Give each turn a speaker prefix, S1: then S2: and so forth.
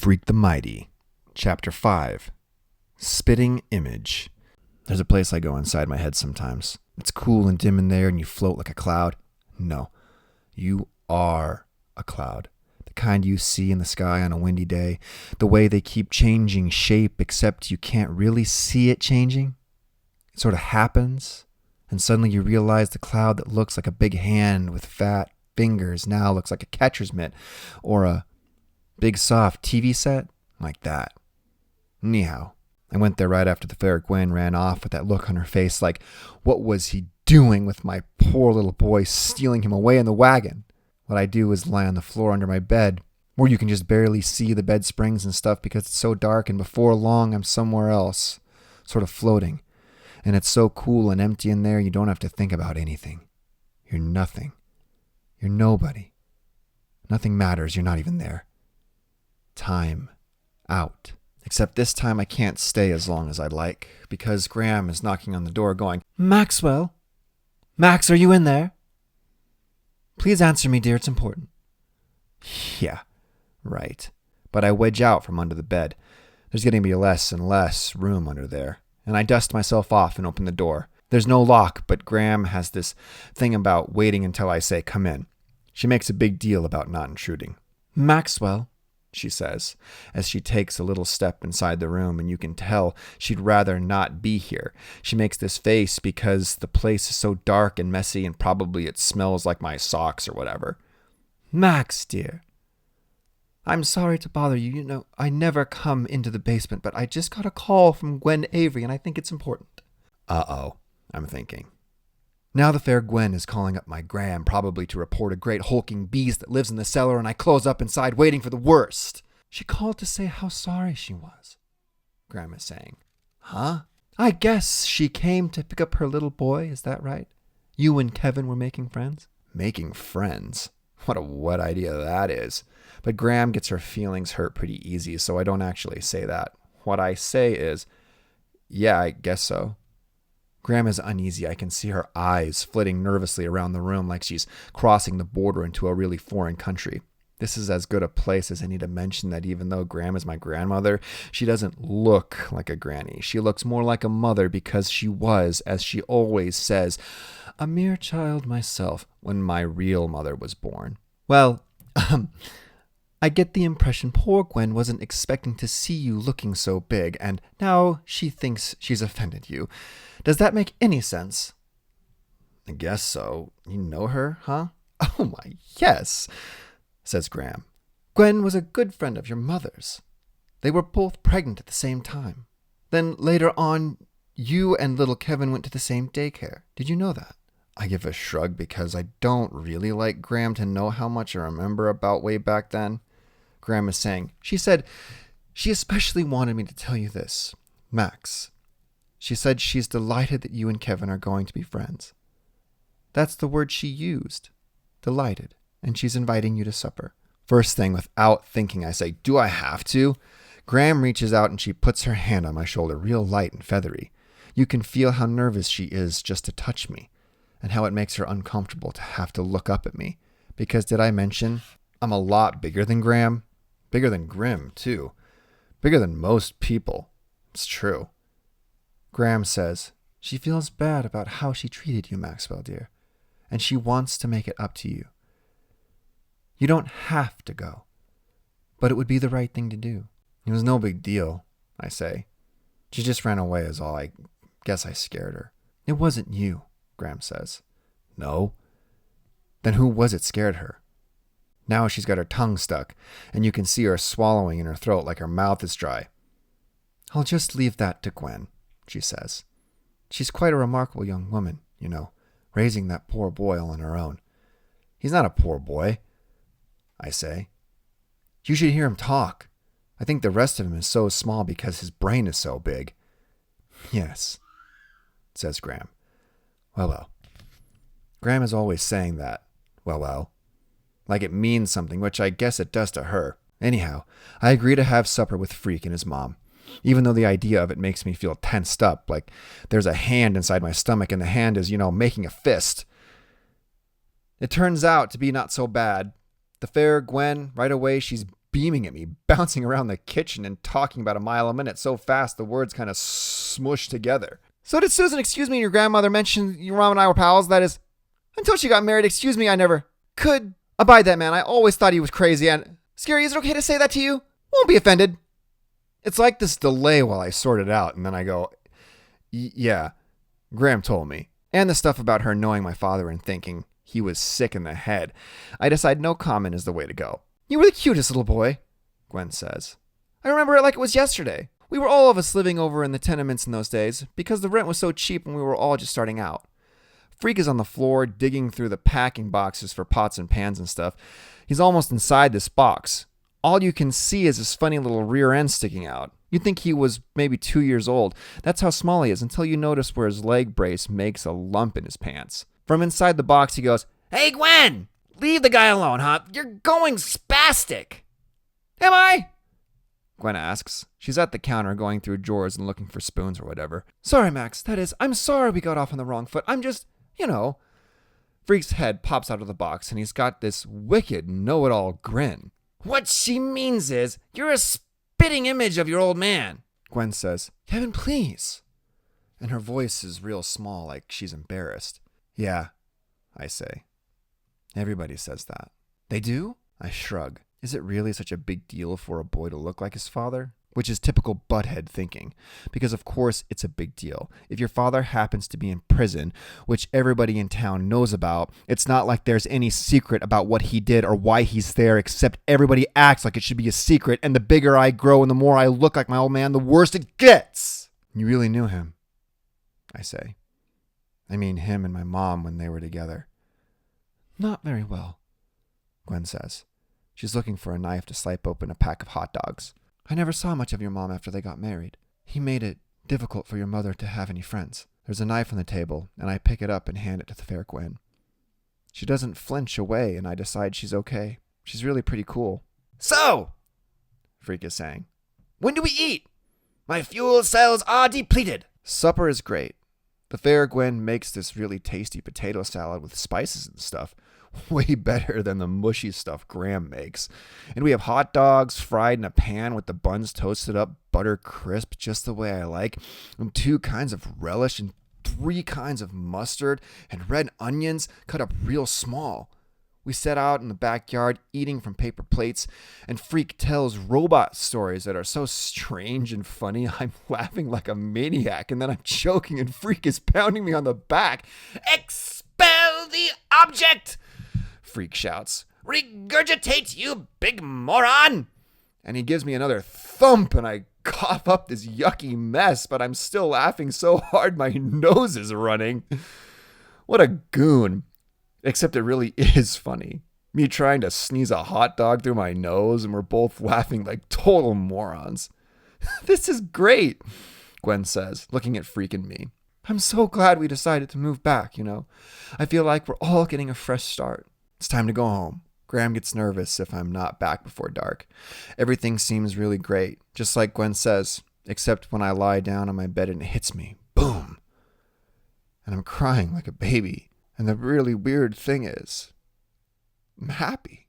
S1: Freak the Mighty, Chapter 5, Spitting Image. There's a place I go inside my head sometimes. It's cool and dim in there and you float like a cloud. No, you are a cloud. The kind you see in the sky on a windy day. The way they keep changing shape except you can't really see it changing. It sort of happens and suddenly you realize the cloud that looks like a big hand with fat fingers now looks like a catcher's mitt or a big soft TV set, like that. Anyhow, I went there right after the fair Gwen ran off with that look on her face like, what was he doing with my poor little boy, stealing him away in the wagon? What I do is lie on the floor under my bed, where you can just barely see the bed springs and stuff because it's so dark, and before long I'm somewhere else, sort of floating. And it's so cool and empty in there you don't have to think about anything. You're nothing. You're nobody. Nothing matters, you're not even there. Time out. Except this time I can't stay as long as I'd like, because Graham is knocking on the door going, "Maxwell? Max, are you in there? Please answer me, dear, it's important." Yeah, right. But I wedge out from under the bed. There's getting to be less and less room under there, and I dust myself off and open the door. There's no lock, but Graham has this thing about waiting until I say, "Come in." She makes a big deal about not intruding. "Maxwell," she says, as she takes a little step inside the room, and you can tell she'd rather not be here. She makes this face because the place is so dark and messy and probably it smells like my socks or whatever. "Max, dear, I'm sorry to bother you. You know, I never come into the basement, but I just got a call from Gwen Avery, and I think it's important." Uh-oh, I'm thinking. Now the fair Gwen is calling up my Graham, probably to report a great hulking beast that lives in the cellar, and I close up inside waiting for the worst. "She called to say how sorry she was," Graham is saying. "Huh? I guess she came to pick up her little boy, is that right? You and Kevin were making friends?" Making friends? What a wet idea that is. But Graham gets her feelings hurt pretty easy, so I don't actually say that. What I say is, yeah, I guess so. Graham is uneasy. I can see her eyes flitting nervously around the room like she's crossing the border into a really foreign country. This is as good a place as any to mention that even though Graham is my grandmother, she doesn't look like a granny. She looks more like a mother because she was, as she always says, a mere child myself when my real mother was born. Well, I get the impression poor Gwen wasn't expecting to see you looking so big, and now she thinks she's offended you. Does that make any sense? I guess so. You know her, huh? Oh my, yes, says Graham. Gwen was a good friend of your mother's. They were both pregnant at the same time. Then later on, you and little Kevin went to the same daycare. Did you know that? I give a shrug because I don't really like Graham to know how much I remember about way back then. Graham is saying, she said she especially wanted me to tell you this, Max. She said she's delighted that you and Kevin are going to be friends. That's the word she used, delighted, and she's inviting you to supper. First thing, without thinking, I say, do I have to? Graham reaches out and she puts her hand on my shoulder, real light and feathery. You can feel how nervous she is just to touch me, and how it makes her uncomfortable to have to look up at me. Because did I mention I'm a lot bigger than Graham? Bigger than Grim, too. Bigger than most people. It's true. Graham says, she feels bad about how she treated you, Maxwell, dear, and she wants to make it up to you. You don't have to go, but it would be the right thing to do. It was no big deal, I say. She just ran away is all. I guess I scared her. It wasn't you, Graham says. No? Then who was it scared her? Now she's got her tongue stuck, and you can see her swallowing in her throat like her mouth is dry. I'll just leave that to Gwen, she says. She's quite a remarkable young woman, you know, raising that poor boy all on her own. He's not a poor boy, I say. You should hear him talk. I think the rest of him is so small because his brain is so big. Yes, says Graham. Well. Graham is always saying that. Well. Like it means something, which I guess it does to her. Anyhow, I agree to have supper with Freak and his mom, even though the idea of it makes me feel tensed up, like there's a hand inside my stomach and the hand is, making a fist. It turns out to be not so bad. The fair Gwen, right away, she's beaming at me, bouncing around the kitchen and talking about a mile a minute so fast the words kind of smushed together. So did Susan excuse me and your grandmother mention your mom and I were pals? That is, until she got married, excuse me, I never could abide that man. I always thought he was crazy. And Scary, is it okay to say that to you? Won't be offended. It's like this delay while I sort it out, and then I go, yeah, Graham told me. And the stuff about her knowing my father and thinking he was sick in the head. I decide no comment is the way to go. You were the cutest little boy, Gwen says. I remember it like it was yesterday. We were all of us living over in the tenements in those days because the rent was so cheap and we were all just starting out. Freak is on the floor digging through the packing boxes for pots and pans and stuff. He's almost inside this box. All you can see is his funny little rear end sticking out. You'd think he was maybe 2 years old. That's how small he is until you notice where his leg brace makes a lump in his pants. From inside the box he goes, Hey Gwen! Leave the guy alone, huh? You're going spastic. Am I? Gwen asks. She's at the counter going through drawers and looking for spoons or whatever. Sorry, Max. That is, I'm sorry we got off on the wrong foot. I'm just, Freak's head pops out of the box and he's got this wicked know-it-all grin. What she means is, you're a spitting image of your old man. Gwen says, Kevin, please. And her voice is real small, like she's embarrassed. Yeah, I say. Everybody says that. They do? I shrug. Is it really such a big deal for a boy to look like his father? Which is typical butthead thinking. Because of course it's a big deal. If your father happens to be in prison, which everybody in town knows about, it's not like there's any secret about what he did or why he's there, except everybody acts like it should be a secret, and the bigger I grow and the more I look like my old man, the worse it gets. You really knew him, I say. I mean him and my mom when they were together. Not very well, Gwen says. She's looking for a knife to slice open a pack of hot dogs. I never saw much of your mom after they got married. He made it difficult for your mother to have any friends. There's a knife on the table, and I pick it up and hand it to the fair Gwen. She doesn't flinch away, and I decide she's okay. She's really pretty cool. So, Freak is saying, when do we eat? My fuel cells are depleted. Supper is great. The fair Gwen makes this really tasty potato salad with spices and stuff. Way better than the mushy stuff Graham makes. And we have hot dogs fried in a pan with the buns toasted up, butter crisp, just the way I like, and 2 kinds of relish and 3 kinds of mustard and red onions cut up real small. We set out in the backyard eating from paper plates, and Freak tells robot stories that are so strange and funny I'm laughing like a maniac, and then I'm choking and Freak is pounding me on the back. Expel the object! Freak shouts. Regurgitate, you big moron! And he gives me another thump and I cough up this yucky mess, but I'm still laughing so hard my nose is running. What a goon. Except it really is funny. Me trying to sneeze a hot dog through my nose and we're both laughing like total morons. This is great, Gwen says, looking at Freak and me. I'm so glad we decided to move back, I feel like we're all getting a fresh start. It's time to go home. Graham gets nervous if I'm not back before dark. Everything seems really great, just like Gwen says, except when I lie down on my bed and it hits me. Boom! And I'm crying like a baby. And the really weird thing is, I'm happy.